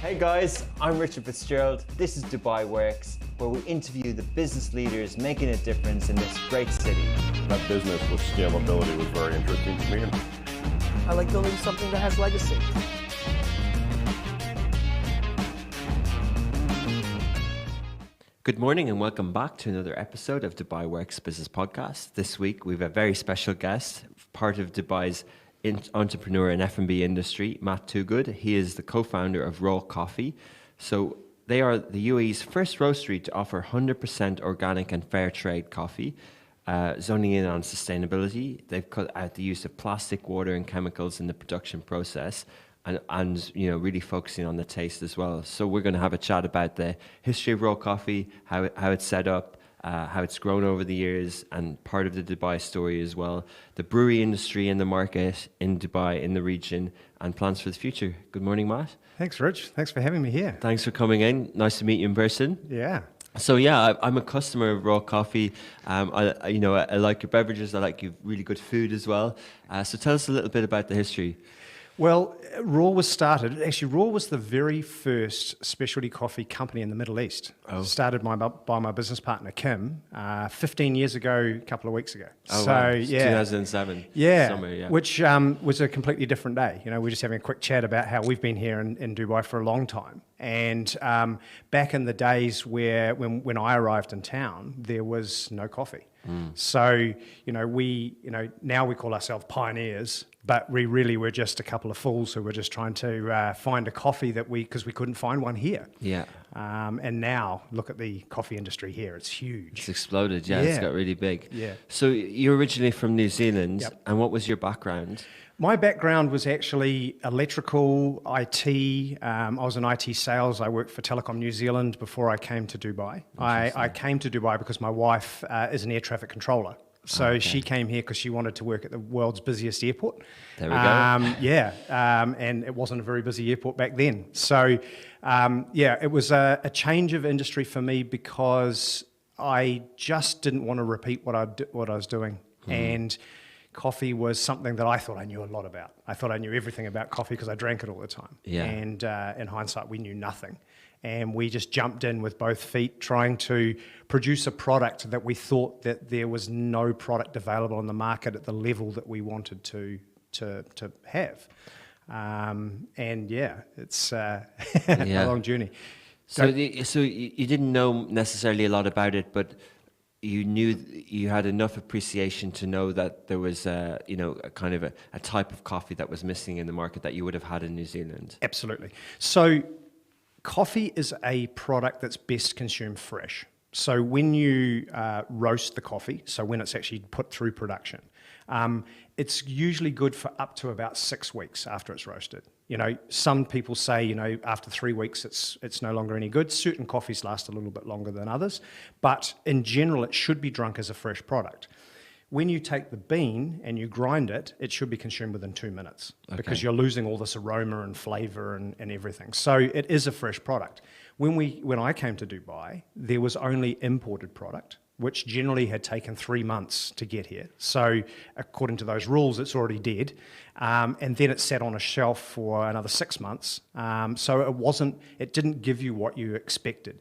Hey guys, I'm Richard Fitzgerald. This is Dubai Works, where we interview the business leaders making a difference in this great city. That business with scalability was very interesting to me. I like building something that has legacy. Good morning and welcome back to another episode of Dubai Works Business Podcast. This week we have a very special guest, part of Dubai's entrepreneur and F&B industry, Matt Toogood. He is the co-founder of Raw Coffee. So they are the UAE's first roastery to offer 100% organic and fair trade coffee, zoning in on sustainability. They've cut out the use of plastic, water and chemicals in the production process, and you know, really focusing on the taste as well. So we're going to have a chat about the history of Raw Coffee, how it's set up, how it's grown over the years, and part of the Dubai story as well, the brewery industry in the market in Dubai, in the region, and plans for the future. Good morning, Matt. Thanks, Rich. Thanks for having me here. Thanks for coming in. Nice to meet you in person. Yeah. So yeah, I'm a customer of Raw Coffee. I like your beverages. I like your really good food as well. So tell us a little bit about the history. Well, Raw was the very first specialty coffee company in the Middle East. Started by my business partner, Kim, 15 years ago, a couple of weeks ago. Oh, so, wow. Yeah. 2007. Yeah. Summer, yeah. Which was a completely different day. You know, we're just having a quick chat about how we've been here in Dubai for a long time. And back in the days when I arrived in town, there was no coffee. So, now we call ourselves pioneers, but we really were just a couple of fools who were just trying to find a coffee because we couldn't find one here. Yeah. And now look at the coffee industry here. It's huge. It's exploded. Yeah. It's got really big. Yeah. So you're originally from New Zealand. Yep. And what was your background? My background was actually electrical, IT. I was in IT sales. I worked for Telecom New Zealand before I came to Dubai. I came to Dubai because my wife is an air traffic controller. So she came here because she wanted to work at the world's busiest airport. There we go. And it wasn't a very busy airport back then. So, it was a change of industry for me because I just didn't want to repeat what I was doing. And coffee was something that I thought I knew a lot about. I thought I knew everything about coffee because I drank it all the time. Yeah. And in hindsight, we knew nothing. And we just jumped in with both feet, trying to produce a product that we thought that there was no product available on the market at the level that we wanted to have. It's a long journey. So you didn't know necessarily a lot about it, but you knew you had enough appreciation to know that there was a kind of a type of coffee that was missing in the market that you would have had in New Zealand. Absolutely. So coffee is a product that's best consumed fresh. So when you roast the coffee, so when it's actually put through production, it's usually good for up to about 6 weeks after it's roasted. Some people say, after 3 weeks, it's no longer any good. Certain coffees last a little bit longer than others, but in general, it should be drunk as a fresh product. When you take the bean and you grind it, it should be consumed within 2 minutes because you're losing all this aroma and flavor and everything. So it is a fresh product. When I came to Dubai, there was only imported product, which generally had taken 3 months to get here. So according to those rules, it's already dead. And then it sat on a shelf for another 6 months. So it didn't give you what you expected.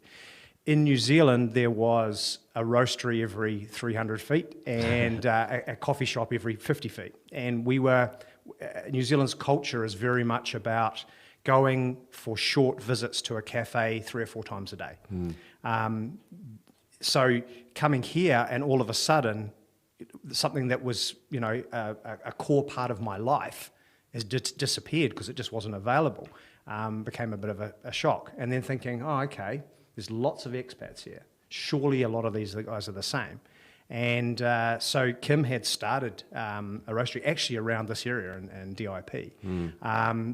In New Zealand, there was a roastery every 300 feet and a coffee shop every 50 feet. And New Zealand's culture is very much about going for short visits to a cafe 3 or 4 times a day. So coming here and all of a sudden, something that was, a core part of my life has disappeared because it just wasn't available, became a bit of a shock. And then thinking, there's lots of expats here. Surely a lot of these guys are the same. And so Kim had started a roastery actually around this area in DIP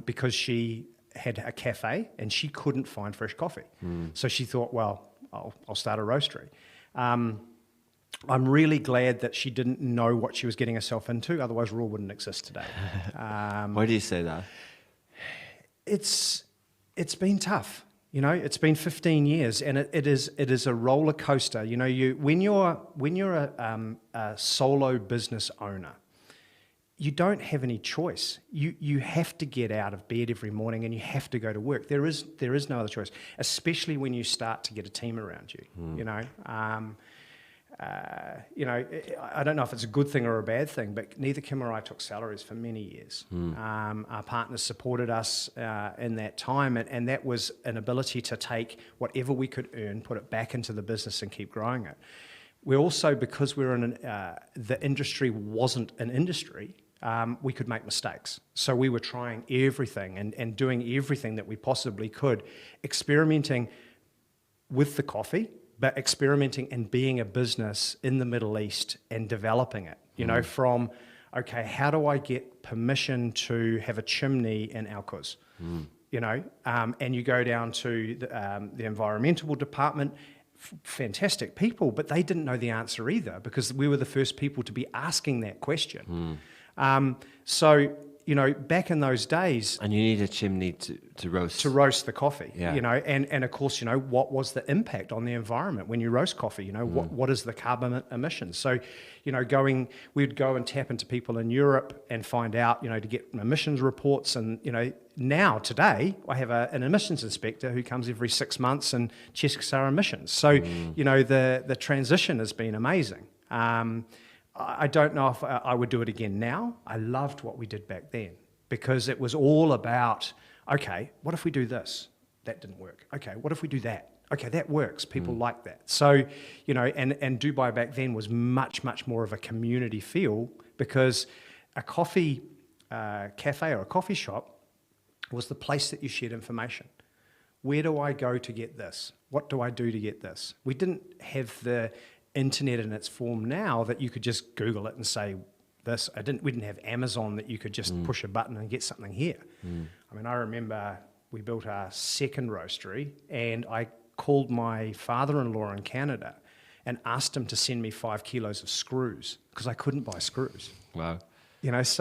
because she had a cafe and she couldn't find fresh coffee. So she thought, well, I'll start a roastery. I'm really glad that she didn't know what she was getting herself into, otherwise Raw wouldn't exist today. Why do you say that? It's been tough. It's been 15 years, and it is a roller coaster. When you're a solo business owner, you don't have any choice. You have to get out of bed every morning and you have to go to work. There is no other choice, especially when you start to get a team around you. I don't know if it's a good thing or a bad thing, but neither Kim or I took salaries for many years. Our partners supported us in that time, and that was an ability to take whatever we could earn, put it back into the business and keep growing it. We also, because we're in the industry wasn't an industry, we could make mistakes. So we were trying everything and doing everything that we possibly could, experimenting with the coffee, but experimenting and being a business in the Middle East and developing it, from, okay, how do I get permission to have a chimney in Alcuz? And you go down to the environmental department, fantastic people, but they didn't know the answer either because we were the first people to be asking that question. Back in those days... And you need a chimney to roast. To roast the coffee, yeah. And of course, what was the impact on the environment when you roast coffee? What is the carbon emissions? So, we'd go and tap into people in Europe and find out, to get emissions reports. And, now, today, I have an emissions inspector who comes every 6 months and checks our emissions. So, the transition has been amazing. I don't know if I would do it again now. I loved what we did back then because it was all about, okay, what if we do this? That didn't work. Okay, what if we do that? Okay, that works. People like that. So, and Dubai back then was much, much more of a community feel because a coffee cafe or a coffee shop was the place that you shared information. Where do I go to get this? What do I do to get this? We didn't have the internet in its form now that you could just Google it and say this. We didn't have Amazon that you could just push a button and get something here. I remember we built our second roastery and I called my father-in-law in Canada and asked him to send me 5 kilos of screws because I couldn't buy screws. Wow. It's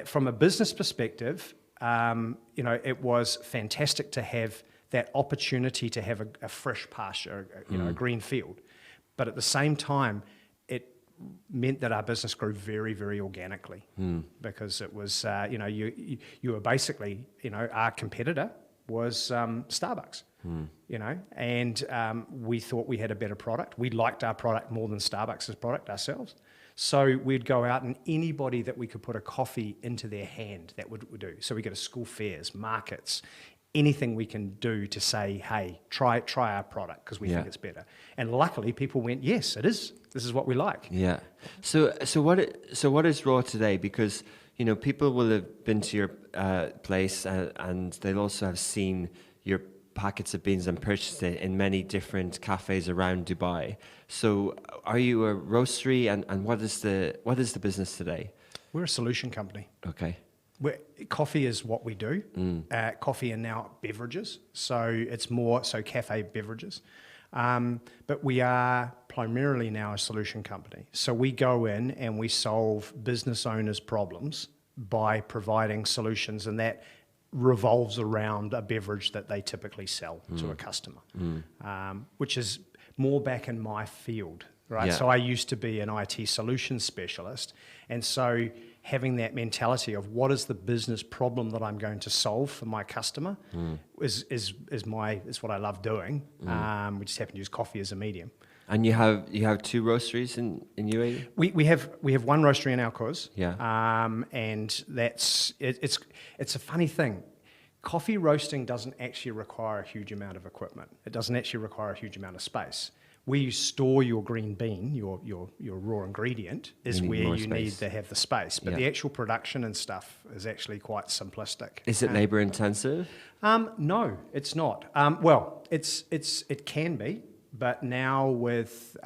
from a business perspective, it was fantastic to have that opportunity to have a fresh pasture, a green field. But at the same time, it meant that our business grew very, very organically because it was, you were basically, our competitor was Starbucks, and we thought we had a better product. We liked our product more than Starbucks' product ourselves. So we'd go out and anybody that we could put a coffee into their hand, that would do. So we go to school fairs, markets, anything we can do to say, hey, try our product because we think it's better. And luckily, people went, yes, it is. This is what we like. Yeah. So what is Raw today? Because people will have been to your place and they'll also have seen your packets of beans and purchased it in many different cafes around Dubai. So are you a roastery and what is the business today? We're a solution company. Okay. Coffee is what we do. Coffee and now beverages. So it's more cafe beverages. But we are primarily now a solution company. So we go in and we solve business owners' problems by providing solutions, and that revolves around a beverage that they typically sell to a customer, which is more back in my field, right? Yeah. So I used to be an IT solutions specialist, and so having that mentality of what is the business problem that I'm going to solve for my customer is what I love doing. We just happen to use coffee as a medium. And you have 2 roasteries in UAE? We have one roastery in Alcuz. Yeah. And it's a funny thing. Coffee roasting doesn't actually require a huge amount of equipment. It doesn't actually require a huge amount of space. Where you store your green bean, your raw ingredient, is where you need to have the space. But the actual production and stuff is actually quite simplistic. Is it labor intensive? No, it's not. Well, it can be, but now with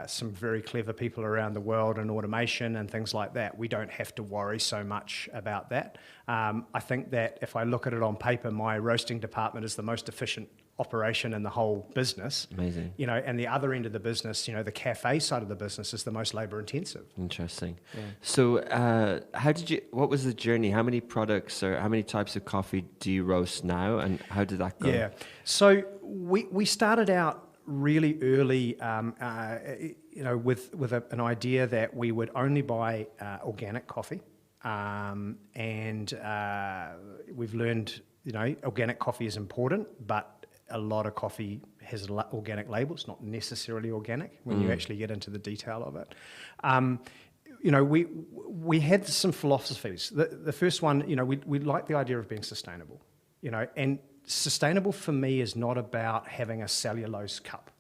some very clever people around the world and automation and things like that, we don't have to worry so much about that. I think that if I look at it on paper, my roasting department is the most efficient operation in the whole business. Amazing. And the other end of the business, the cafe side of the business is the most labor intensive. Interesting. Yeah. So what was the journey? How many products or how many types of coffee do you roast now, and how did that go? Yeah. So we started out really early. with an idea that we would only buy organic coffee, and we've learned, organic coffee is important, but a lot of coffee has an organic label. It's not necessarily organic when you actually get into the detail of it. We had some philosophies. The first one, we like the idea of being sustainable, and sustainable for me is not about having a cellulose cup.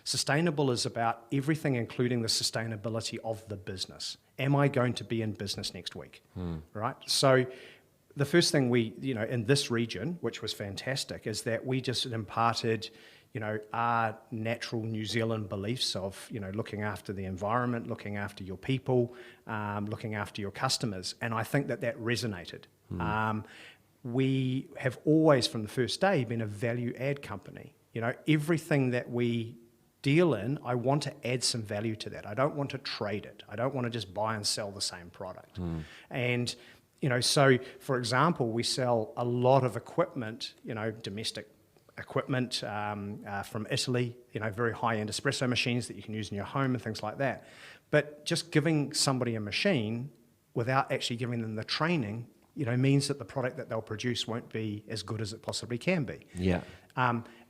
Sustainable is about everything, including the sustainability of the business. Am I going to be in business next week? Right? So the first thing we, in this region, which was fantastic, is that we just imparted, our natural New Zealand beliefs of, looking after the environment, looking after your people, looking after your customers. And I think that resonated. We have always, from the first day, been a value add company. Everything that we deal in, I want to add some value to that. I don't want to trade it. I don't want to just buy and sell the same product. And, so for example, we sell a lot of equipment, domestic equipment from Italy, very high-end espresso machines that you can use in your home and things like that. But just giving somebody a machine without actually giving them the training, means that the product that they'll produce won't be as good as it possibly can be. Yeah.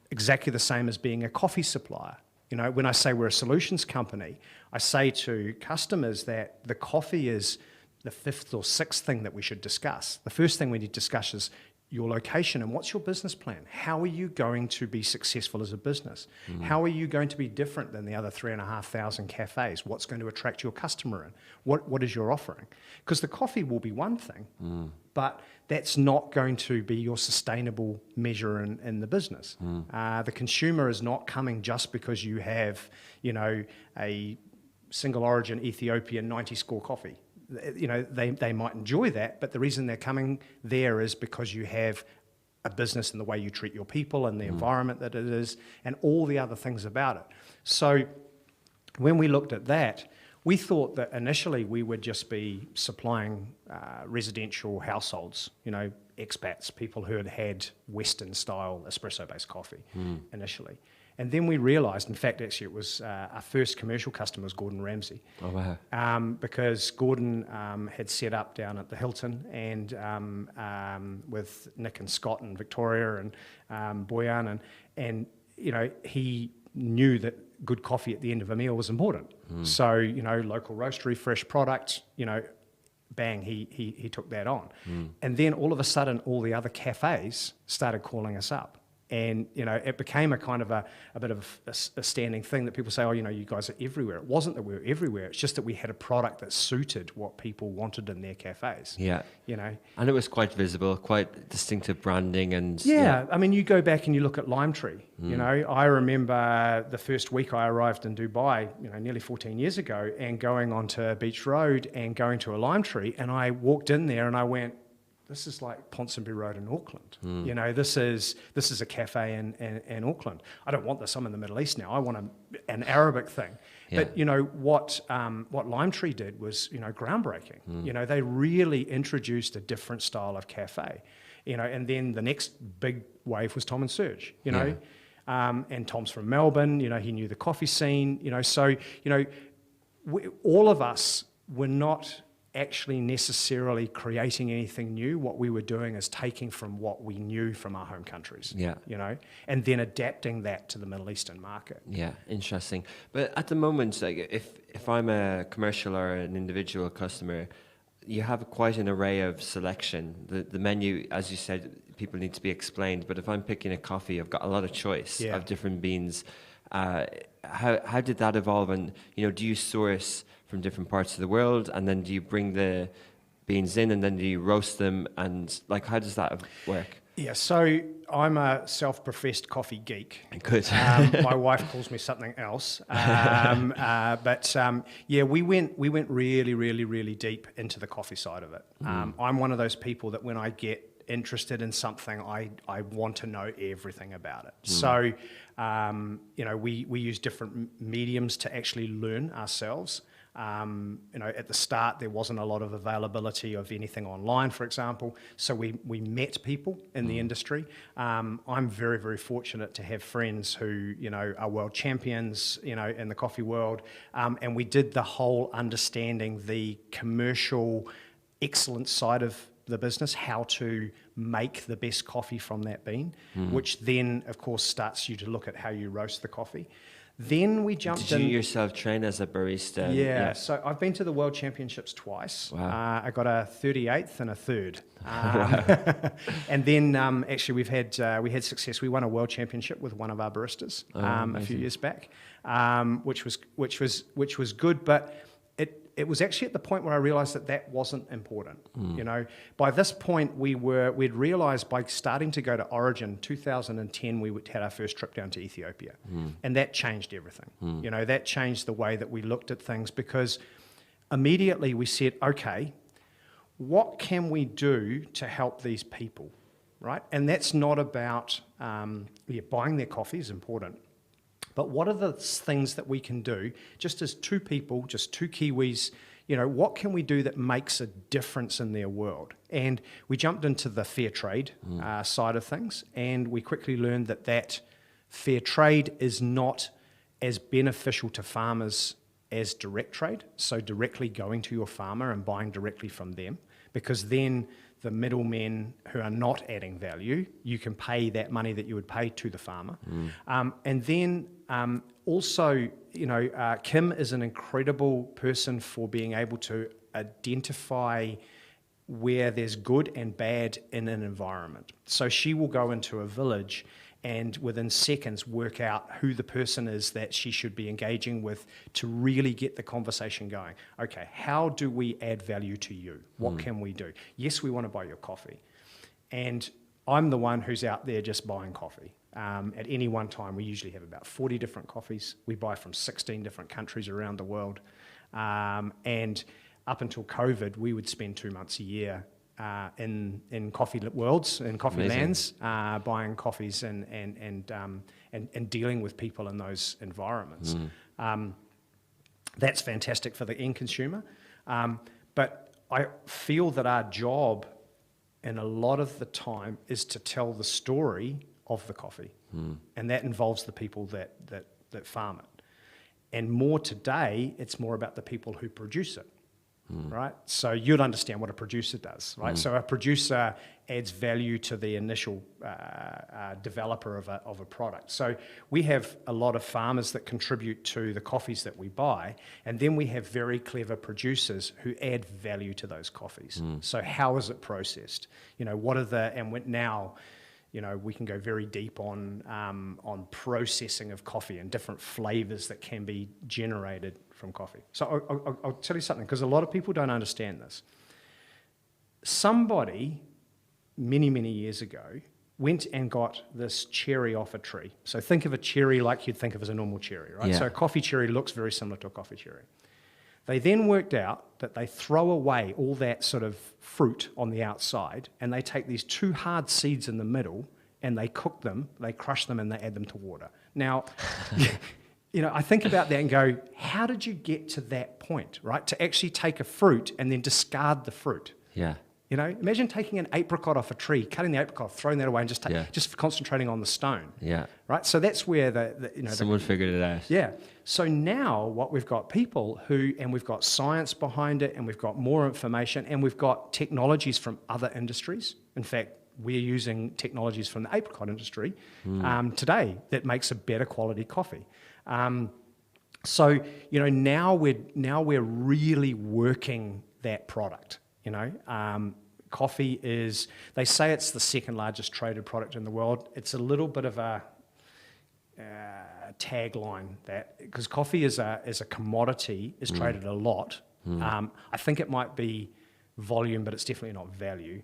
Exactly the same as being a coffee supplier. When I say we're a solutions company, I say to customers that the coffee is the fifth or sixth thing that we should discuss. The first thing we need to discuss is your location and what's your business plan? How are you going to be successful as a business? How are you going to be different than the other 3,500 cafes? What's going to attract your customer in? What is your offering? Because the coffee will be one thing, but that's not going to be your sustainable measure in the business. The consumer is not coming just because you have, a single origin Ethiopian 90 score coffee. They might enjoy that, but the reason they're coming there is because you have a business and the way you treat your people and the environment that it is and all the other things about it. So when we looked at that, we thought that initially we would just be supplying residential households, expats, people who had had Western-style espresso-based coffee initially. And then we realised, in fact, actually it was our first commercial customer was Gordon Ramsay. Oh, wow. Because Gordon had set up down at the Hilton and with Nick and Scott and Victoria and Boyan and he knew that good coffee at the end of a meal was important. So, local roastery, fresh product, bang, he took that on. And then all of a sudden, all the other cafes started calling us up. And, it became a kind of a bit of a standing thing that people say, you guys are everywhere. It wasn't that we were everywhere. It's just that we had a product that suited what people wanted in their cafes. Yeah. And it was quite visible, quite distinctive branding and... Yeah. I mean, you go back and you look at Lime Tree. I remember the first week I arrived in Dubai, nearly 14 years ago, and going onto Beach Road and going to a Lime Tree. And I walked in there and I went, this is like Ponsonby Road in Auckland. This is a cafe in Auckland. I don't want this. I'm in the Middle East now. I want an Arabic thing. Yeah. But what Lime Tree did was groundbreaking. They really introduced a different style of cafe. And then the next big wave was Tom and Serge. And Tom's from Melbourne. He knew the coffee scene. So all of us were not actually necessarily creating anything new. What we were doing is taking from what we knew from our home countries, and then adapting that to the Middle Eastern market. Yeah, interesting. But at the moment, like if I'm a commercial or an individual customer, you have quite an array of selection. The menu, as you said, people need to be explained. But if I'm picking a coffee, I've got a lot of choice of different beans. How did that evolve? And do you source from different parts of the world, and then do you bring the beans in and then do you roast them, and how does that work? Yeah, so I'm a self-professed coffee geek. Good. My wife calls me something else, but we went really, really, really deep into the coffee side of it. I'm one of those people that when I get interested in something, I want to know everything about it. So, we use different mediums to actually learn ourselves. At the start, there wasn't a lot of availability of anything online, for example. So we met people in the industry. I'm very, very fortunate to have friends who, are world champions, in the coffee world. And we did the whole understanding the commercial excellence side of the business, how to make the best coffee from that bean, which then, of course, starts you to look at how you roast the coffee. Then we jumped in. Did you yourself train as a barista? Yeah, so I've been to the World Championships twice. Wow. I got a 38th and a 3rd. And then actually we had success. We won a World Championship with one of our baristas a few years back, which was good, but it was actually at the point where I realised that wasn't important. By this point we'd realised by starting to go to Origin, 2010 we had our first trip down to Ethiopia, and that changed everything. That changed the way that we looked at things, because immediately we said, okay, what can we do to help these people, right? And that's not about buying their coffee is important. But what are the things that we can do, just as two people, just two Kiwis, what can we do that makes a difference in their world? And we jumped into the fair trade side of things, and we quickly learned that fair trade is not as beneficial to farmers as direct trade, so directly going to your farmer and buying directly from them, because then the middlemen who are not adding value, you can pay that money that you would pay to the farmer. And then also, Kim is an incredible person for being able to identify where there's good and bad in an environment. So she will go into a village and within seconds work out who the person is that she should be engaging with to really get the conversation going. Okay, how do we add value to you? What can we do? Yes, we want to buy your coffee. And I'm the one who's out there just buying coffee. At any one time, we usually have about 40 different coffees. We buy from 16 different countries around the world. And up until COVID, we would spend 2 months a year in coffee worlds, in coffee Amazing. lands, buying coffees and dealing with people in those environments. That's fantastic for the end consumer. But I feel that our job, and a lot of the time, is to tell the story of the coffee, and that involves the people that farm it. And more today, it's more about the people who produce it. Right? So you'd understand what a producer does, right? So a producer adds value to the initial developer of a product. So we have a lot of farmers that contribute to the coffees that we buy, and then we have very clever producers who add value to those coffees. So how is it processed? What are now, we can go very deep on processing of coffee and different flavors that can be generated from coffee. So I'll tell you something, because a lot of people don't understand this. Somebody, many, many years ago, went and got this cherry off a tree. So think of a cherry like you'd think of as a normal cherry, right? Yeah. So a coffee cherry looks very similar to a coffee cherry. They then worked out that they throw away all that sort of fruit on the outside, and they take these two hard seeds in the middle, and they cook them, they crush them, and they add them to water. Now, I think about that and go, how did you get to that point, right? To actually take a fruit and then discard the fruit. Yeah. Imagine taking an apricot off a tree, cutting the apricot, throwing that away, and just concentrating on the stone. Yeah. Right. So that's where someone figured it out. Yeah. So now what we've got people and we've got science behind it, and we've got more information, and we've got technologies from other industries. In fact, we're using technologies from the apricot industry today that makes a better quality coffee. So now we're really working that product. Coffee is, they say it's the second largest traded product in the world. It's a little bit of a tagline, that because coffee is a commodity, is traded a lot. I think it might be volume, but it's definitely not value.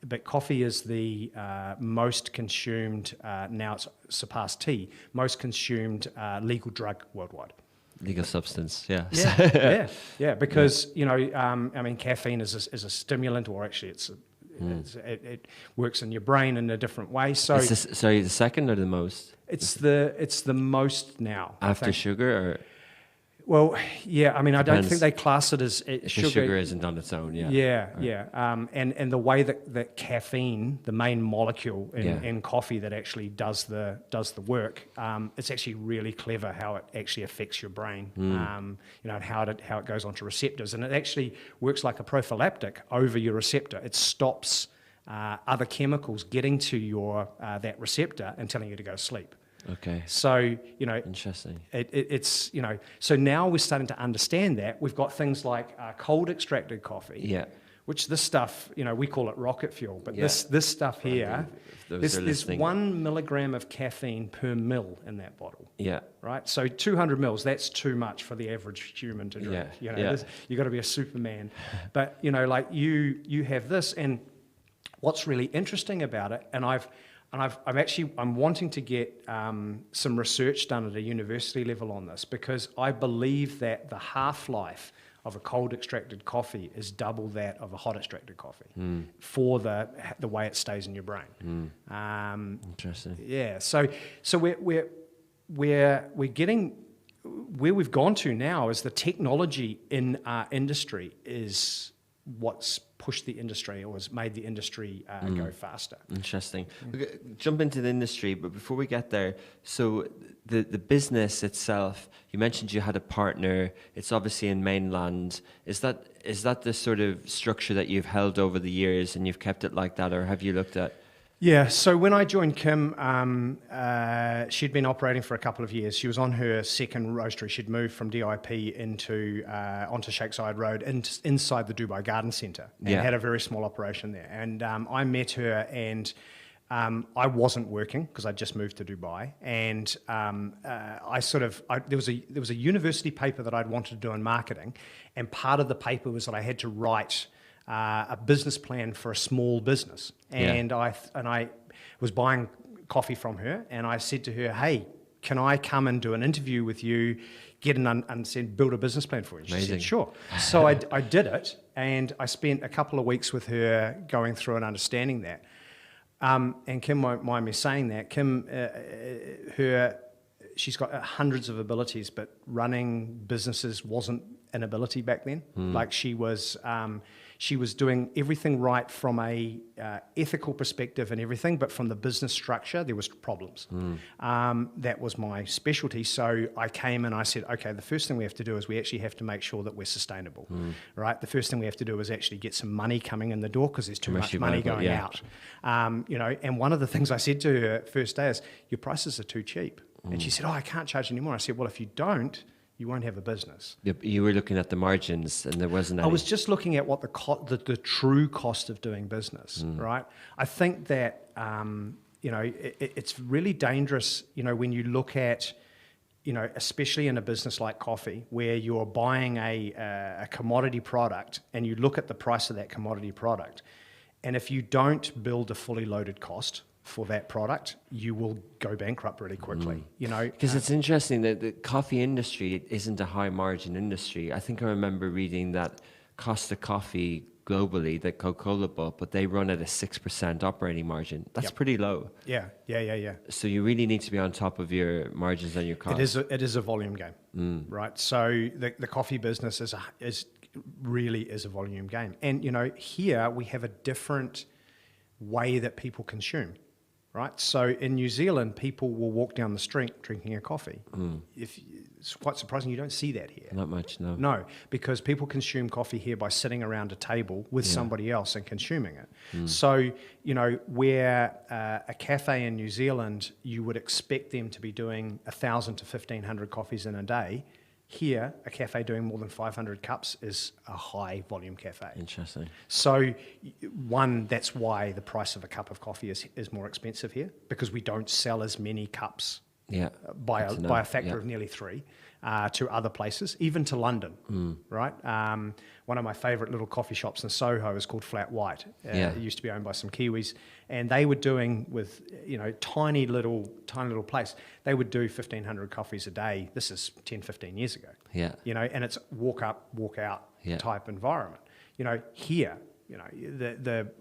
But coffee is the most consumed, now it's surpassed tea, most consumed legal drug worldwide. Legal substance, yeah. Yeah, because, caffeine is a stimulant, or actually it works in your brain in a different way. So Sorry, the second or the most? It's the most now. After sugar, or? Well, yeah, I mean, I don't Depends. think they class it as The sugar. sugar isn't on its own, yeah. Yeah. And the way that caffeine, the main molecule Yeah. in coffee that actually does the work, it's actually really clever how it actually affects your brain. And how it goes onto receptors, and it actually works like a prophylactic over your receptor. It stops other chemicals getting to your that receptor and telling you to go to sleep. Okay. So, Interesting. it's, so now we're starting to understand that. We've got things like cold extracted coffee, Yeah. which this stuff, we call it rocket fuel, but Yeah. this stuff here, If those there's are listening. 1 milligram of caffeine per mil in that bottle. Yeah. Right, so 200 mils, that's too much for the average human to drink. Yeah. You've got to be a Superman. But, like you have this, and what's really interesting about it, and I'm wanting to get some research done at a university level on this, because I believe that the half-life of a cold extracted coffee is double that of a hot extracted coffee for the way it stays in your brain. Interesting. Yeah, so we're getting where we've gone to now is the technology in our industry is what's pushed the industry or has made the industry go faster. Interesting. Okay, jump into the industry, but before we get there, so the business itself, you mentioned you had a partner. It's obviously in mainland. Is that the sort of structure that you've held over the years and you've kept it like that, or have you looked at? Yeah, so when I joined Kim, she'd been operating for a couple of years. She was on her second roastery. She'd moved from DIP onto Shakeside Road inside the Dubai Garden Centre, and had a very small operation there. And I met her, and I wasn't working because I'd just moved to Dubai. And there was a university paper that I'd wanted to do in marketing, and part of the paper was that I had to write a business plan for a small business, and I was buying coffee from her, and I said to her, "Hey, can I come and do an interview with you, get and build a business plan for you?" She said, "Sure." So I did it, and I spent a couple of weeks with her going through and understanding that. And Kim won't mind me saying that. Kim, she's got hundreds of abilities, but running businesses wasn't an ability back then. Like she was doing everything right from a ethical perspective and everything, but from the business structure, there was problems. That was my specialty. So I came and I said, okay, the first thing we have to do is we actually have to make sure that we're sustainable, right? The first thing we have to do is actually get some money coming in the door because there's too much money going out. And one of the things I said to her first day is, your prices are too cheap. And she said, oh, I can't charge anymore. I said, well, if you don't, you won't have a business. You were looking at the margins, and there wasn't any. I was just looking at what the true cost of doing business, right? I think that it's really dangerous, when you look at, especially in a business like coffee, where you're buying a commodity product and you look at the price of that commodity product, and if you don't build a fully loaded cost for that product, you will go bankrupt really quickly. Because it's interesting that the coffee industry isn't a high margin industry. I think I remember reading that Costa Coffee globally, that Coca-Cola bought, but they run at a 6% operating margin. That's pretty low. Yeah. So you really need to be on top of your margins and your costs. It is a volume game, right? So the coffee business really is a volume game. And, here we have a different way that people consume. Right, so in New Zealand, people will walk down the street drinking a coffee. It's quite surprising you don't see that here. Not much, no. No, because people consume coffee here by sitting around a table with somebody else and consuming it. So, where a cafe in New Zealand, you would expect them to be doing 1,000 to 1,500 coffees in a day. Here, a cafe doing more than 500 cups is a high volume cafe. Interesting. So, that's why the price of a cup of coffee is more expensive here, because we don't sell as many cups by a factor of nearly 3 to other places, even to London, right? One of my favourite little coffee shops in Soho is called Flat White. It used to be owned by some Kiwis, and they were doing with tiny little place. They would do 1,500 coffees a day. This is 10, 15 years ago. And it's walk up, walk out type environment. Here,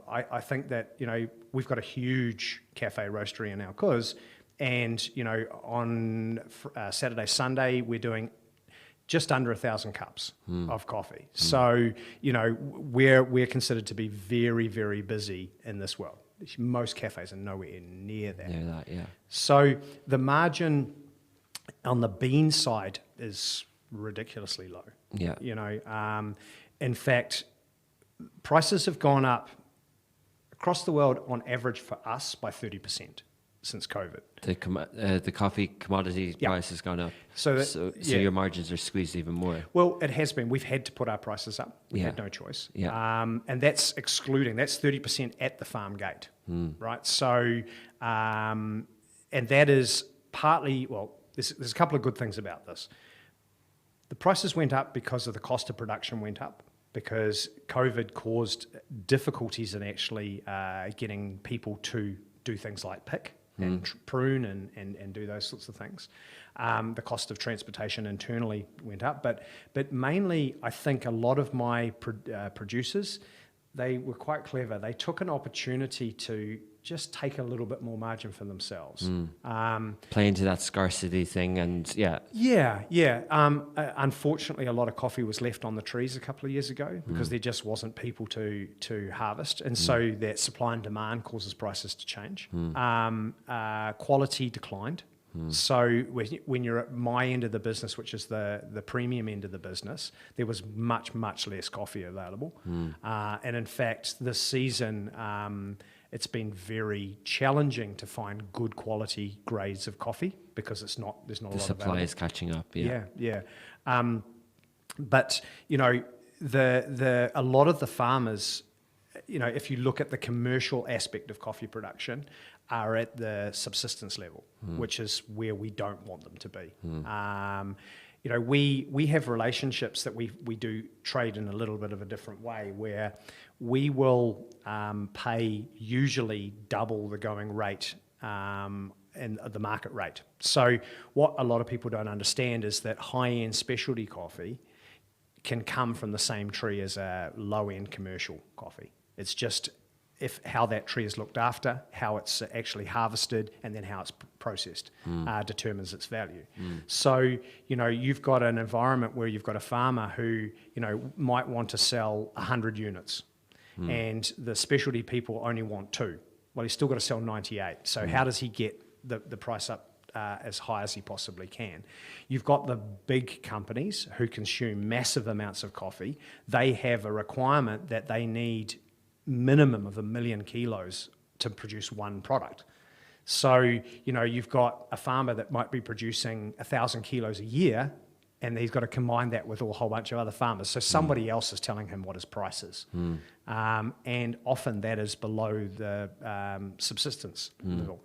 I think that we've got a huge cafe roastery in our cause, and on Saturday, Sunday we're doing just under 1,000 cups of coffee. So, you know, we're considered to be very, very busy in this world. Most cafes are nowhere near that. Near that, yeah. So the margin on the bean side is ridiculously low. Yeah. You know, in fact, prices have gone up across the world on average for us by 30% since COVID. The coffee commodity price has gone up. So your margins are squeezed even more. Well, it has been. We've had to put our prices up. We had no choice. Yeah. And that's excluding, that's 30% at the farm gate, right? So, and that is partly, well, there's a couple of good things about this. The prices went up because of the cost of production went up, because COVID caused difficulties in actually getting people to do things like pick and prune and do those sorts of things. The cost of transportation internally went up, but mainly I think a lot of my producers, they were quite clever. They took an opportunity to just take a little bit more margin for themselves. Play into that scarcity thing, and unfortunately, a lot of coffee was left on the trees a couple of years ago because there just wasn't people to harvest, and so that supply and demand causes prices to change. Quality declined. So when you're at my end of the business, which is the premium end of the business, there was much less coffee available, and in fact, this season. It's been very challenging to find good quality grades of coffee because there's not a lot available. The supply is catching up. Yeah. But you know, a lot of the farmers, you know, if you look at the commercial aspect of coffee production, are at the subsistence level, which is where we don't want them to be. You know, we have relationships that we do trade in a little bit of a different way, where we will pay usually double the going rate and the market rate. So what a lot of people don't understand is that high-end specialty coffee can come from the same tree as a low-end commercial coffee. It's just how that tree is looked after, how it's actually harvested, and then how it's processed determines its value. So, you know, you've got an environment where you've got a farmer who, you know, might want to sell 100 units, and the specialty people only want 2. Well, he's still got to sell 98. So how does he get the price up as high as he possibly can? You've got the big companies who consume massive amounts of coffee. They have a requirement that they need minimum of 1 million kilos to produce one product. So, you know, you've got a farmer that might be producing 1,000 kilos a year, and he's got to combine that with a whole bunch of other farmers. So somebody else is telling him what his price is. And often that is below the subsistence level.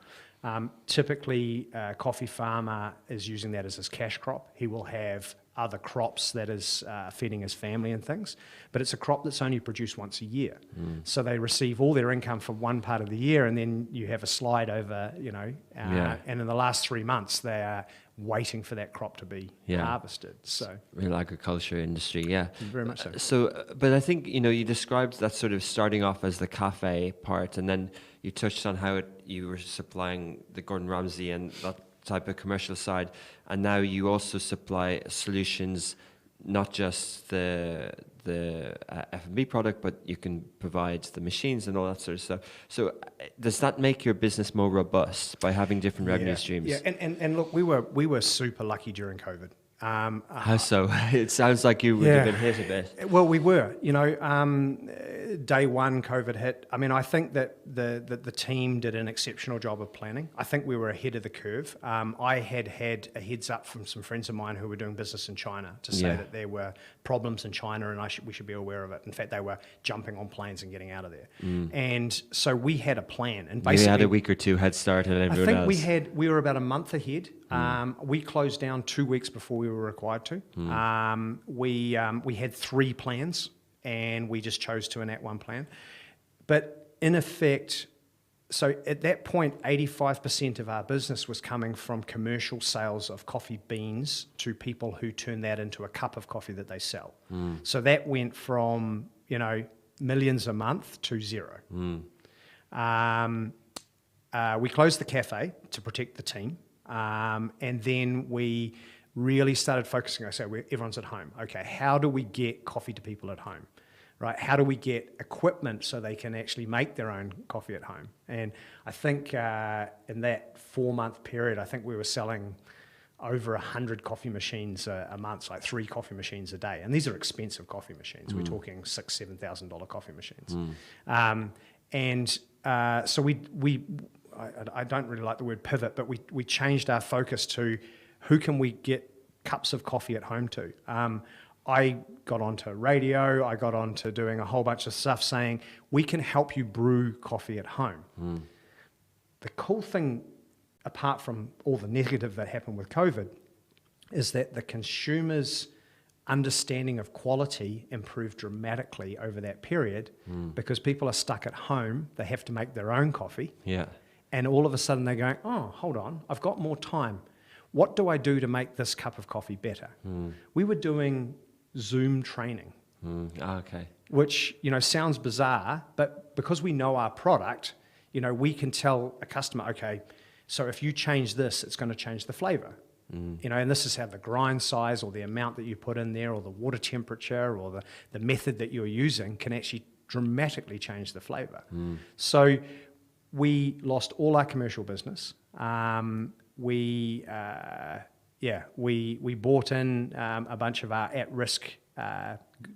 Typically, a coffee farmer is using that as his cash crop. He will have other crops that is feeding his family and things, but it's a crop that's only produced once a year. So they receive all their income for one part of the year, and then you have a slide over, you know, and in the last 3 months, they are waiting for that crop to be harvested. So real agriculture industry, very much so. So, but I think, you know, you described that sort of starting off as the cafe part, and then you touched on how you were supplying the Gordon Ramsay and that type of commercial side, and now you also supply solutions, not just the F&B product, but you can provide the machines and all that sort of stuff. So does that make your business more robust by having different revenue streams? Yeah, and look, we were super lucky during COVID. How so? It sounds like you would have been hit a bit. Well, we were. You know, day one, COVID hit. I mean, I think that the team did an exceptional job of planning. I think we were ahead of the curve. I had a heads up from some friends of mine who were doing business in China to say that there were problems in China and we should be aware of it. In fact, they were jumping on planes and getting out of there. And so we had a plan. And basically, you had a week or two head start on everyone else. I think we were about a month ahead. We closed down 2 weeks before we were required to. We had 3 plans, and we just chose to enact one plan. But in effect, so at that point, 85% of our business was coming from commercial sales of coffee beans to people who turn that into a cup of coffee that they sell. So that went from, you know, millions a month to 0. We closed the cafe to protect the team. And then we really started focusing. I said, everyone's at home. Okay, how do we get coffee to people at home? Right? How do we get equipment so they can actually make their own coffee at home? And I think in that 4-month period, I think we were selling over 100 coffee machines a month, like 3 coffee machines a day. And these are expensive coffee machines. We're talking $6,000-$7,000 coffee machines. So I don't really like the word pivot, but we changed our focus to who can we get cups of coffee at home to. I got onto radio, I got onto doing a whole bunch of stuff saying, we can help you brew coffee at home. The cool thing, apart from all the negative that happened with COVID, is that the consumer's understanding of quality improved dramatically over that period because people are stuck at home, they have to make their own coffee. Yeah. And all of a sudden they're going, oh, hold on, I've got more time. What do I do to make this cup of coffee better? We were doing Zoom training, Okay. which, sounds bizarre, but because we know our product, we can tell a customer, okay, so if you change this, it's going to change the flavor. And this is how the grind size or the amount that you put in there or the water temperature or the method that you're using can actually dramatically change the flavor. So we lost all our commercial business. We brought in a bunch of our at-risk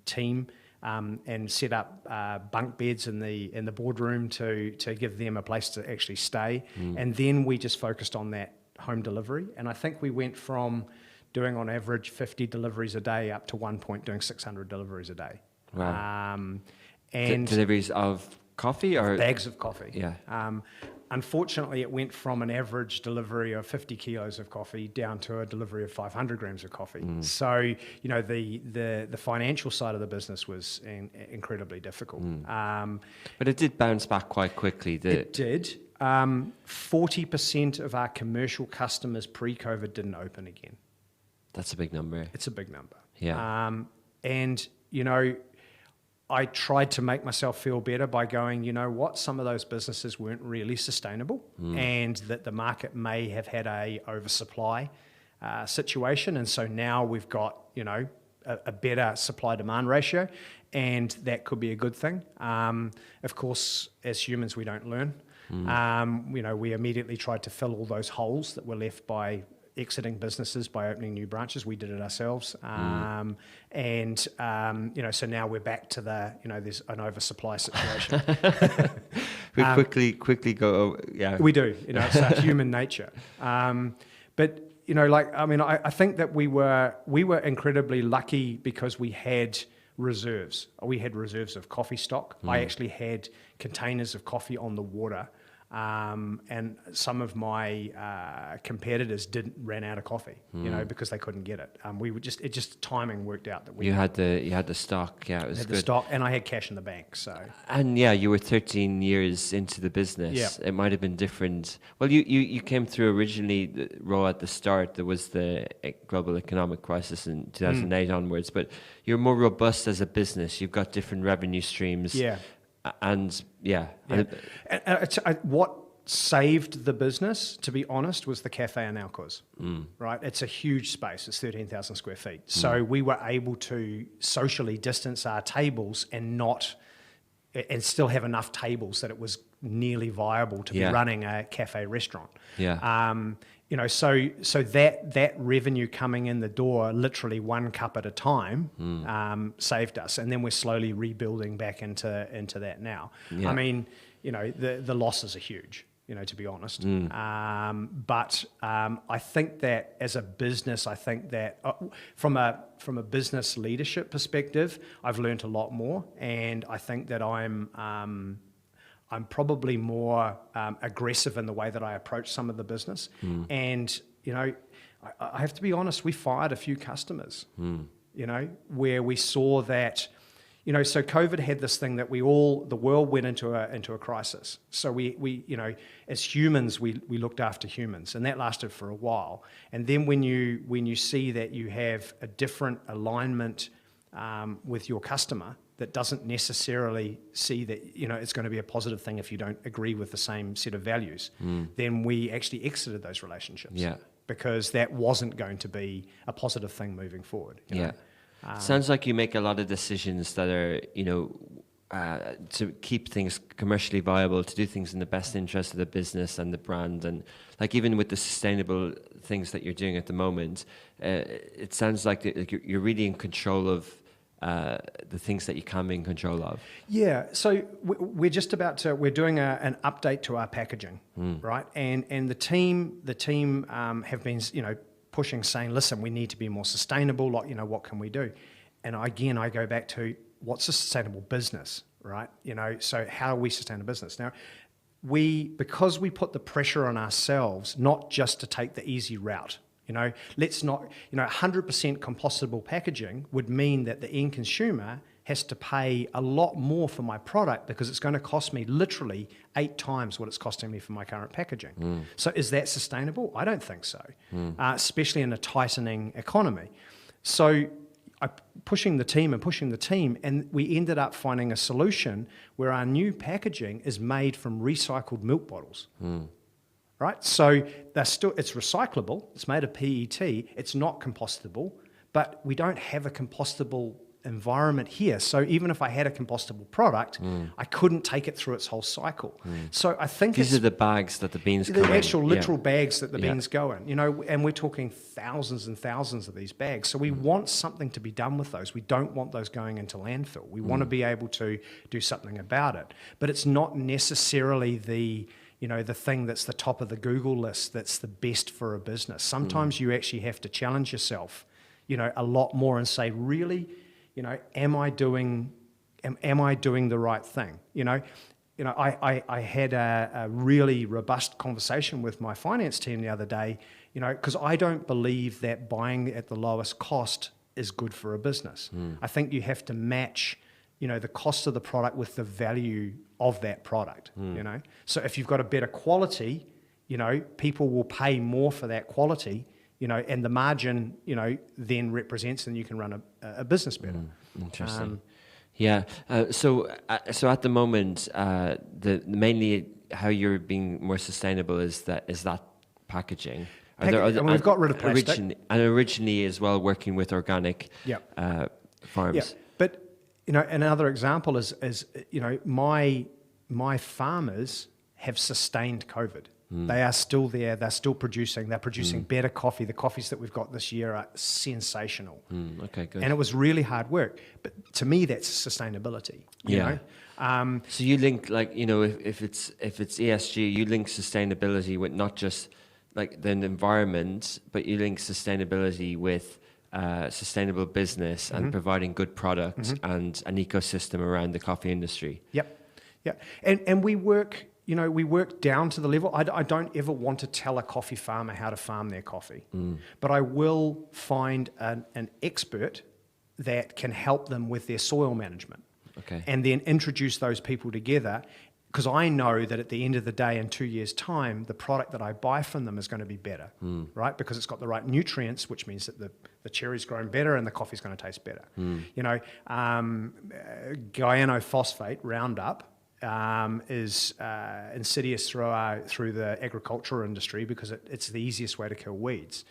team and set up bunk beds in the boardroom to give them a place to actually stay. And then we just focused on that home delivery. And I think we went from doing on average 50 deliveries a day up to one point doing 600 deliveries a day. Wow. And deliveries of coffee or bags of coffee. Yeah. Unfortunately, it went from an average delivery of 50 kilos of coffee down to a delivery of 500 grams of coffee. So, the financial side of the business was incredibly difficult. But it did bounce back quite quickly. It did. 40% of our commercial customers pre-COVID didn't open again. That's a big number. It's a big number. Yeah. And, I tried to make myself feel better by going, what, some of those businesses weren't really sustainable and that the market may have had a oversupply situation. And so now we've got, a better supply-demand ratio, and that could be a good thing. Of course, as humans, we don't learn. We immediately tried to fill all those holes that were left by exiting businesses by opening new branches. We did it ourselves. So now we're back to there's an oversupply situation. We quickly go, yeah. We do, it's our human nature. But, I think that we were incredibly lucky because we had reserves. We had reserves of coffee stock. I actually had containers of coffee on the water. And some of my competitors ran out of coffee, because they couldn't get it. Timing worked out that you had the stock. Yeah, it was had good. The stock, and I had cash in the bank. So and yeah, you were 13 years into the business. Yeah. It might have been different. Well, you came through originally raw at the start. There was the global economic crisis in 2008 onwards, but you're more robust as a business. You've got different revenue streams. Yeah. And what saved the business, to be honest, was the cafe in Alcors. Right, it's a huge space. It's 13,000 square feet. So we were able to socially distance our tables and still have enough tables that it was nearly viable to be running a cafe restaurant. Yeah. So that revenue coming in the door, literally one cup at a time, saved us, and then we're slowly rebuilding back into that now. Yeah. I mean, the losses are huge, to be honest. But I think that as a business, from a business leadership perspective, I've learned a lot more, and I think that I'm probably more aggressive in the way that I approach some of the business. And, I have to be honest, we fired a few customers, where we saw that, so COVID had this thing that the world went into a crisis. So we as humans, we looked after humans, and that lasted for a while. And then when you see that you have a different alignment with your customer, that doesn't necessarily see that it's going to be a positive thing if you don't agree with the same set of values, then we actually exited those relationships. Yeah. because that wasn't going to be a positive thing moving forward. You know? Sounds like you make a lot of decisions that are, to keep things commercially viable, to do things in the best interest of the business and the brand. And like even with the sustainable things that you're doing at the moment, it sounds like you're really in control of the things that you can be in control of. Yeah, so we're just about to, we're doing an update to our packaging, right? And the team have been, pushing, saying, listen, we need to be more sustainable, what can we do? And again, I go back to, what's a sustainable business, right? So how do we sustain a business? Now, because we put the pressure on ourselves, not just to take the easy route, let's not, 100% compostable packaging would mean that the end consumer has to pay a lot more for my product because it's going to cost me literally 8 times what it's costing me for my current packaging. So is that sustainable? I don't think so, especially in a tightening economy. So I'm pushing the team, and we ended up finding a solution where our new packaging is made from recycled milk bottles. Right, so it's recyclable. It's made of PET. It's not compostable, but we don't have a compostable environment here. So even if I had a compostable product, I couldn't take it through its whole cycle. So I think these are the bags that the beans come in. The actual literal bags that the beans go in. And we're talking thousands and thousands of these bags. So we want something to be done with those. We don't want those going into landfill. We want to be able to do something about it. But it's not necessarily the thing that's the top of the Google list that's the best for a business. Sometimes you actually have to challenge yourself, a lot more and say, really, am I doing the right thing? I had a really robust conversation with my finance team the other day, because I don't believe that buying at the lowest cost is good for a business. I think you have to match the cost of the product with the value of that product, So if you've got a better quality, people will pay more for that quality, and the margin, then represents, and you can run a business better. Interesting. So at the moment, mainly how you're being more sustainable is that packaging. And we've got rid of plastic. Originally as well, working with organic farms. Yeah, but another example is my farmers have sustained COVID. They are still there. They're still producing. They're producing better coffee. The coffees that we've got this year are sensational. Okay, good. And it was really hard work. But to me, that's sustainability. You know? So you link, if it's ESG, you link sustainability with not just like the environment, but you link sustainability with sustainable business and providing good products and an ecosystem around the coffee industry. Yep. And we work, we work down to the level. I don't ever want to tell a coffee farmer how to farm their coffee, but I will find an expert that can help them with their soil management. Okay. And then introduce those people together, because I know that at the end of the day, in 2 years' time, the product that I buy from them is going to be better, right? Because it's got the right nutrients, which means that the cherry's grown better and the coffee's going to taste better. Gyanophosphate, Roundup, is insidious through the agricultural industry because it's the easiest way to kill weeds.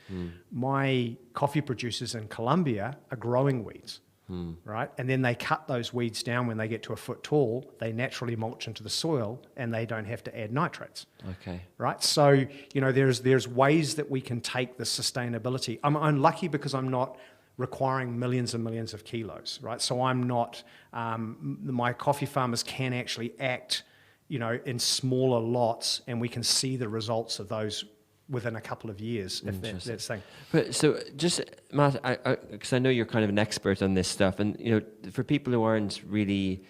My coffee producers in Colombia are growing weeds. Right, and then they cut those weeds down when they get to a foot tall. They naturally mulch into the soil, and they don't have to add nitrates. Okay. Right, so there's ways that we can take the sustainability. I'm lucky because I'm not requiring millions and millions of kilos. Right, so I'm not. My coffee farmers can actually act, in smaller lots, and we can see the results of those within a couple of years, if that's thing. But so just, Matt, because I know you're kind of an expert on this stuff, and for people who aren't really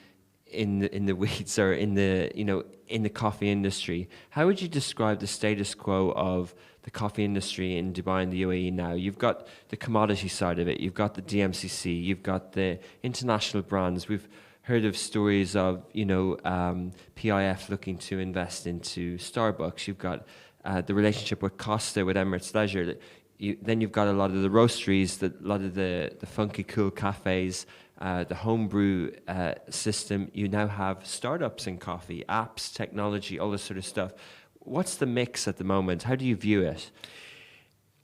in the weeds or in the coffee industry, how would you describe the status quo of the coffee industry in Dubai and the UAE now? You've got the commodity side of it, you've got the DMCC, you've got the international brands. We've heard of stories of PIF looking to invest into Starbucks. You've got the relationship with Costa, with Emirates Leisure. Then you've got a lot of the roasteries, a lot of the funky cool cafes, the homebrew system. You now have startups in coffee, apps, technology, all this sort of stuff. What's the mix at the moment? How do you view it?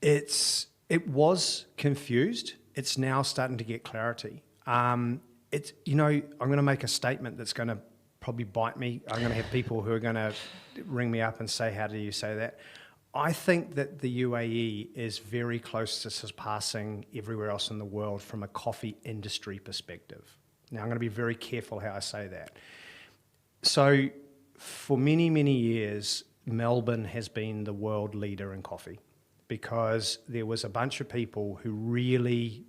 It was confused. It's now starting to get clarity. I'm going to make a statement that's going to probably bite me. I'm going to have people who are going to ring me up and say, how do you say that? I think that the UAE is very close to surpassing everywhere else in the world from a coffee industry perspective. Now, I'm going to be very careful how I say that. So, for many, many years, Melbourne has been the world leader in coffee because there was a bunch of people who really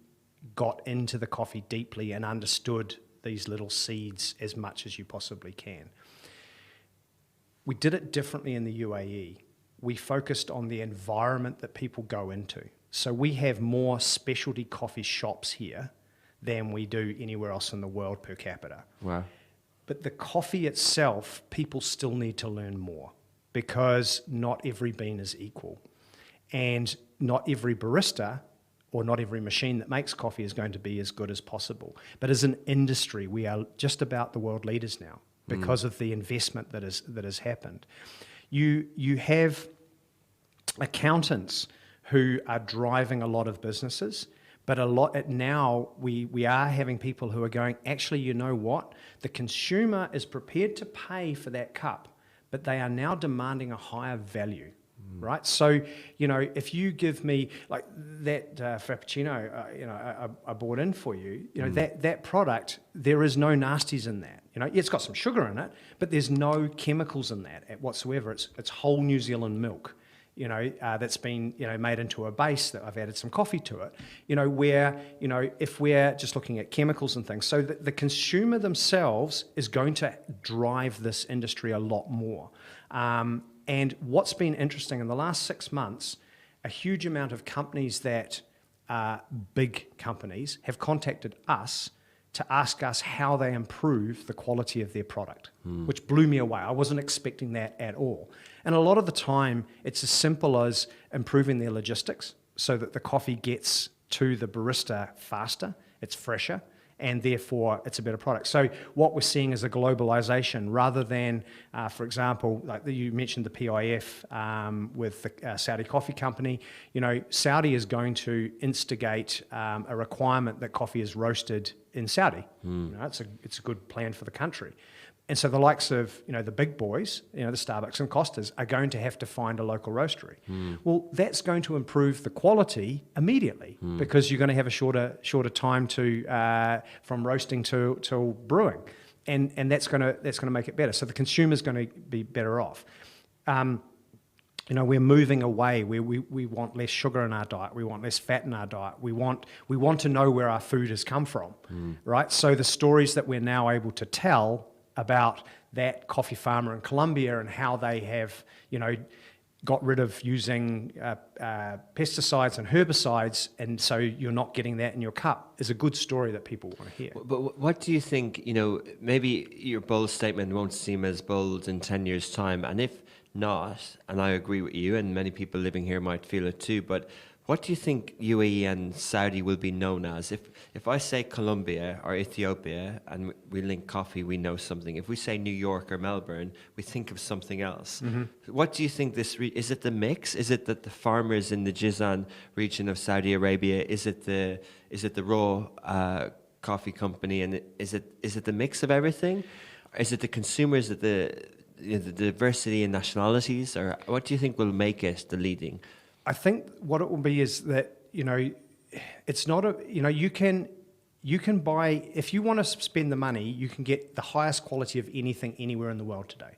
got into the coffee deeply and understood these little seeds as much as you possibly can. We did it differently in the UAE. We focused on the environment that people go into. So we have more specialty coffee shops here than we do anywhere else in the world per capita. Wow. But the coffee itself, people still need to learn more because not every bean is equal. And not every barista or not every machine that makes coffee is going to be as good as possible. But as an industry, we are just about the world leaders now because of the investment that has happened. You have accountants who are driving a lot of businesses, but now we are having people who are going, actually, you know what? The consumer is prepared to pay for that cup, but they are now demanding a higher value. Right, so if you give me like that frappuccino, I bought in for you. That product, there is no nasties in that. It's got some sugar in it, but there's no chemicals in that whatsoever. It's whole New Zealand milk, that's been made into a base that I've added some coffee to it. Where if we're just looking at chemicals and things, so the consumer themselves is going to drive this industry a lot more. And what's been interesting in the last 6 months, a huge amount of companies that are big companies have contacted us to ask us how they improve the quality of their product, which blew me away. I wasn't expecting that at all. And a lot of the time, it's as simple as improving their logistics so that the coffee gets to the barista faster, it's fresher, and therefore it's a better product. So what we're seeing is a globalization rather than, for example, like you mentioned the PIF with the Saudi Coffee Company. Saudi is going to instigate a requirement that coffee is roasted in Saudi. It's a good plan for the country. And so the likes of, the big boys, the Starbucks and Costas are going to have to find a local roastery. Well, that's going to improve the quality immediately because you're going to have a shorter time from roasting till brewing, and that's going to make it better. So the consumer's going to be better off. We're moving away. We want less sugar in our diet. We want less fat in our diet. We want to know where our food has come from, right? So the stories that we're now able to tell about that coffee farmer in Colombia and how they have, got rid of using pesticides and herbicides, and so you're not getting that in your cup is a good story that people want to hear. But what do you think, maybe your bold statement won't seem as bold in 10 years' time, and if not, and I agree with you, and many people living here might feel it too, but what do you think UAE and Saudi will be known as? If I say Colombia or Ethiopia and we link coffee, we know something. If we say New York or Melbourne, we think of something else. What do you think is it the mix? Is it that the farmers in the Jizan region of Saudi Arabia? Is it the raw coffee company? And is it the mix of everything? Is it the consumers? Is it the diversity in nationalities? Or what do you think will make it the leading? I think what it will be is that, it's not you can buy, if you want to spend the money, you can get the highest quality of anything anywhere in the world today,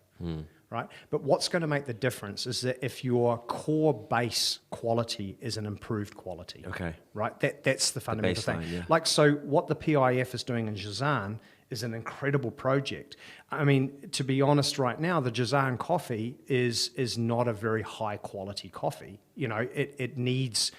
right? But what's going to make the difference is that if your core base quality is an improved quality, okay, right? That's the fundamental thing. Yeah. Like, so what the PIF is doing in Jizan is an incredible project. I mean, to be honest, right now, the Jizan coffee is not a very high quality coffee. It needs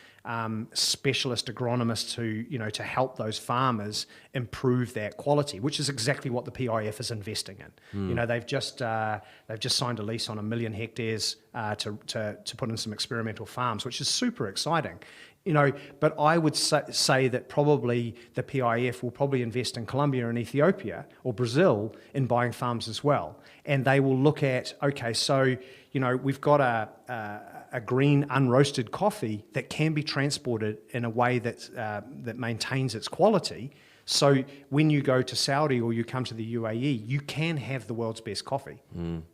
specialist agronomists to help those farmers improve that quality, which is exactly what the PIF is investing in. They've just signed a lease on 1 million hectares to put in some experimental farms, which is super exciting. But I would say that probably the PIF will probably invest in Colombia and Ethiopia or Brazil in buying farms as well. And they will look at, okay, so, we've got a green unroasted coffee that can be transported in a way that maintains its quality. So when you go to Saudi or you come to the UAE, you can have the world's best coffee.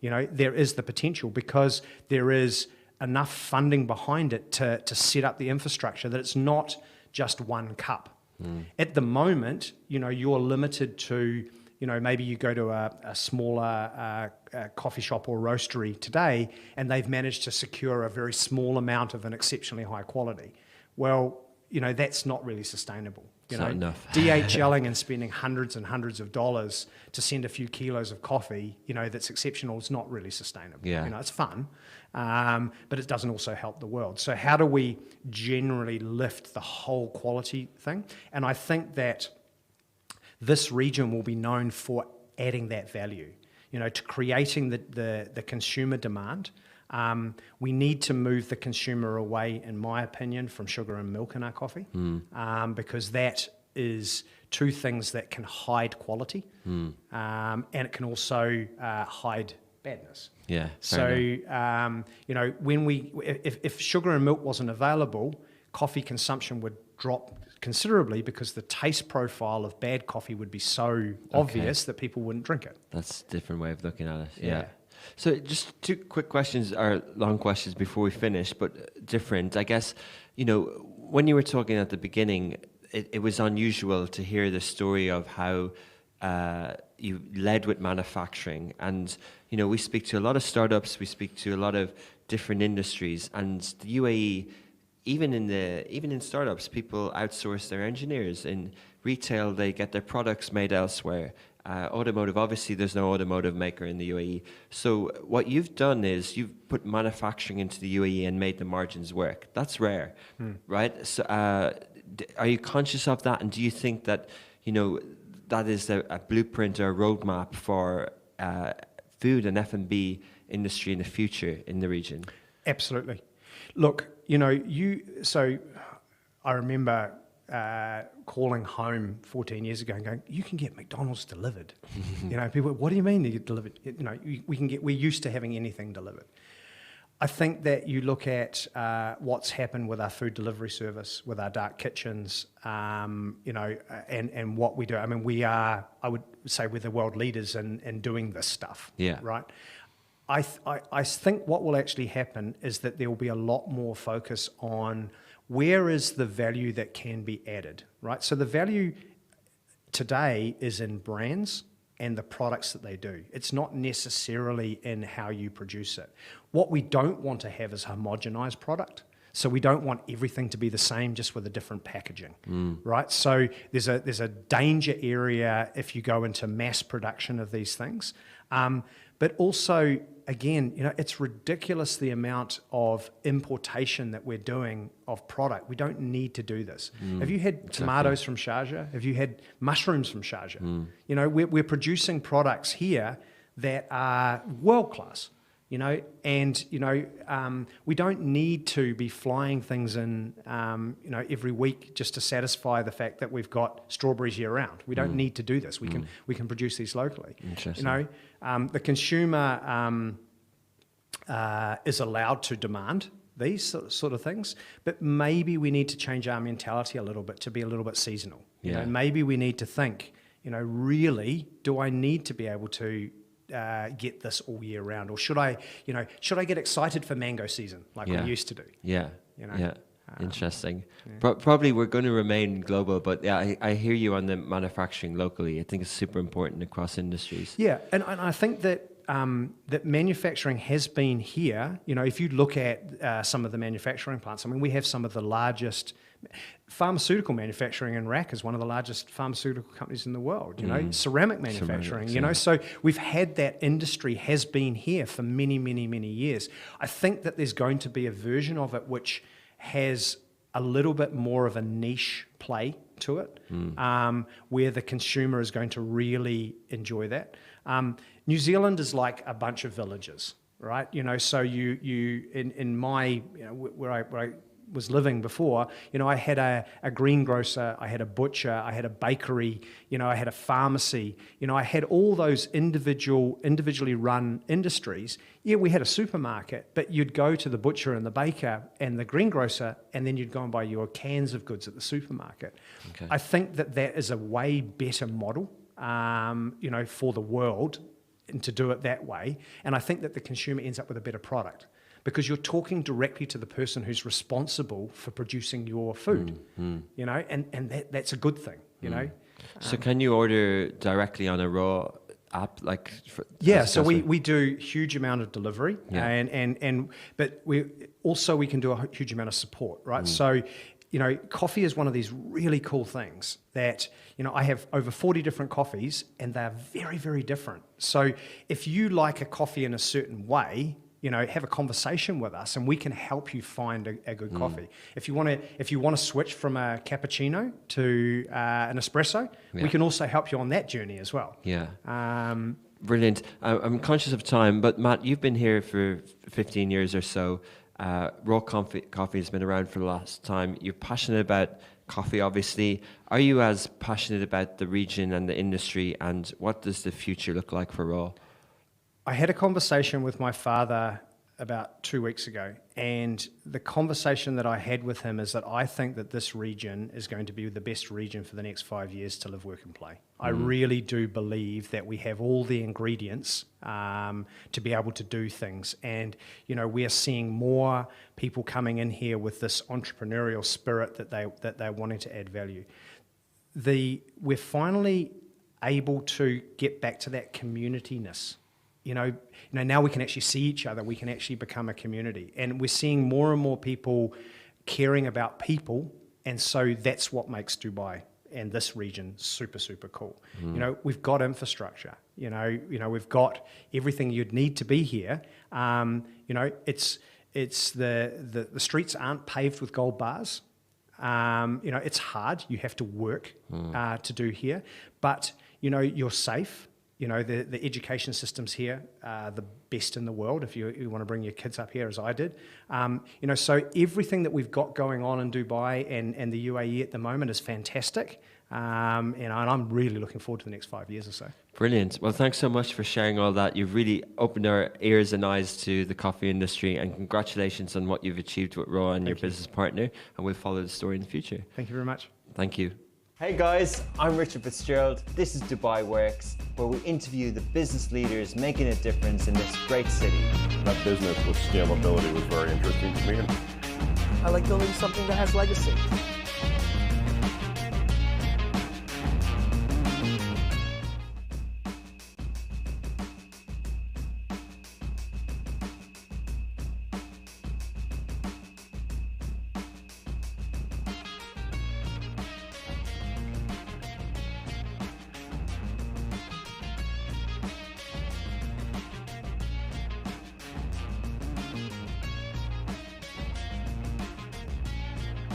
There is the potential because there is enough funding behind it to set up the infrastructure that it's not just one cup. At the moment, you're limited to, maybe you go to a smaller coffee shop or roastery today and they've managed to secure a very small amount of an exceptionally high quality. Well, that's not really sustainable. Not enough. DHLing and spending hundreds and hundreds of dollars to send a few kilos of coffee, that's exceptional, is not really sustainable. Yeah. It's fun, but it doesn't also help the world. So how do we generally lift the whole quality thing? And I think that this region will be known for adding that value, to creating the consumer demand. We need to move the consumer away, in my opinion, from sugar and milk in our coffee, because that is two things that can hide quality, and it can also hide badness. Yeah. So, when if sugar and milk wasn't available, coffee consumption would drop considerably because the taste profile of bad coffee would be so obvious that people wouldn't drink it. That's a different way of looking at it. Yeah. So just two quick questions, or long questions before we finish, but different. I guess, when you were talking at the beginning, it was unusual to hear the story of how you led with manufacturing. And, we speak to a lot of startups, we speak to a lot of different industries, and the UAE, even in startups, people outsource their engineers. In retail, they get their products made elsewhere. Automotive, obviously, there's no automotive maker in the UAE. So what you've done is you've put manufacturing into the UAE and made the margins work. That's rare, right? So, are you conscious of that? And do you think that, that is a blueprint or a roadmap for food and F&B industry in the future in the region? Absolutely. Look, so I remember calling home 14 years ago and going, you can get McDonald's delivered. People, what do you mean you get delivered? We're used to having anything delivered. I think that you look at what's happened with our food delivery service, with our dark kitchens, and what we do. I mean, I would say we're the world leaders in doing this stuff. Yeah. Right. I think what will actually happen is that there will be a lot more focus on where is the value that can be added, right? So the value today is in brands and the products that they do. It's not necessarily in how you produce it. What we don't want to have is homogenized product. So we don't want everything to be the same, just with a different packaging, right? So there's a danger area if you go into mass production of these things. But also, again, it's ridiculous the amount of importation that we're doing of product. We don't need to do this. Have you had tomatoes from Sharjah? Have you had mushrooms from Sharjah? We're producing products here that are world class. And we don't need to be flying things in, every week just to satisfy the fact that we've got strawberries year round. We don't need to do this. We can produce these locally. Interesting. The consumer is allowed to demand these sort of things, but maybe we need to change our mentality a little bit to be a little bit seasonal. Maybe we need to think, really, do I need to be able to get this all year round, or should I get excited for mango season like we used to do? Interesting. Probably we're going to remain global, but I hear you on the manufacturing locally. I think it's super important across industries. Yeah, and I think that that manufacturing has been here. If you look at some of the manufacturing plants, I mean, we have some of the largest pharmaceutical manufacturing. In RAC is one of the largest pharmaceutical companies in the world. Ceramic manufacturing. So we've had that industry has been here for many, many, many years. I think that there's going to be a version of it which has a little bit more of a niche play to it, where the consumer is going to really enjoy that. New Zealand is like a bunch of villages, right? So you in my where I was living before, I had a greengrocer, I had a butcher, I had a bakery, I had a pharmacy, I had all those individually run industries. Yeah, we had a supermarket, but you'd go to the butcher and the baker and the greengrocer, and then you'd go and buy your cans of goods at the supermarket. Okay. I think that is a way better model, for the world, and to do it that way. And I think that the consumer ends up with a better product, because you're talking directly to the person who's responsible for producing your food, and that's a good thing, So can you order directly on a Raw app? So we do huge amount of delivery, but we can do a huge amount of support, right? So, coffee is one of these really cool things that, I have over 40 different coffees, and they're very, very different. So if you like a coffee in a certain way, have a conversation with us, and we can help you find a good coffee. If you want to switch from a cappuccino to an espresso, we can also help you on that journey as well. Yeah. Brilliant. I'm conscious of time, but Matt, you've been here for 15 years or so. Raw coffee has been around for the last time. You're passionate about coffee, obviously. Are you as passionate about the region and the industry, and what does the future look like for Raw? I had a conversation with my father about 2 weeks ago, and the conversation that I had with him is that I think that this region is going to be the best region for the next 5 years to live, work and play. I really do believe that we have all the ingredients to be able to do things, and we are seeing more people coming in here with this entrepreneurial spirit that they're wanting to add value. We're finally able to get back to that community-ness. Now we can actually see each other. We can actually become a community, and we're seeing more and more people caring about people, and so that's what makes Dubai and this region super, super cool. We've got infrastructure. We've got everything you'd need to be here. It's the streets aren't paved with gold bars. It's hard. You have to work to do here, but you're safe. The education systems here are the best in the world if you want to bring your kids up here, as I did. So everything that we've got going on in Dubai and the UAE at the moment is fantastic. And I'm really looking forward to the next 5 years or so. Brilliant. Well, thanks so much for sharing all that. You've really opened our ears and eyes to the coffee industry, and congratulations on what you've achieved with Raw and your business partner. And we'll follow the story in the future. Thank you very much. Thank you. Hey guys, I'm Richard Fitzgerald. This is Dubai Works, where we interview the business leaders making a difference in this great city. That business with scalability was very interesting to me. I like building something that has legacy.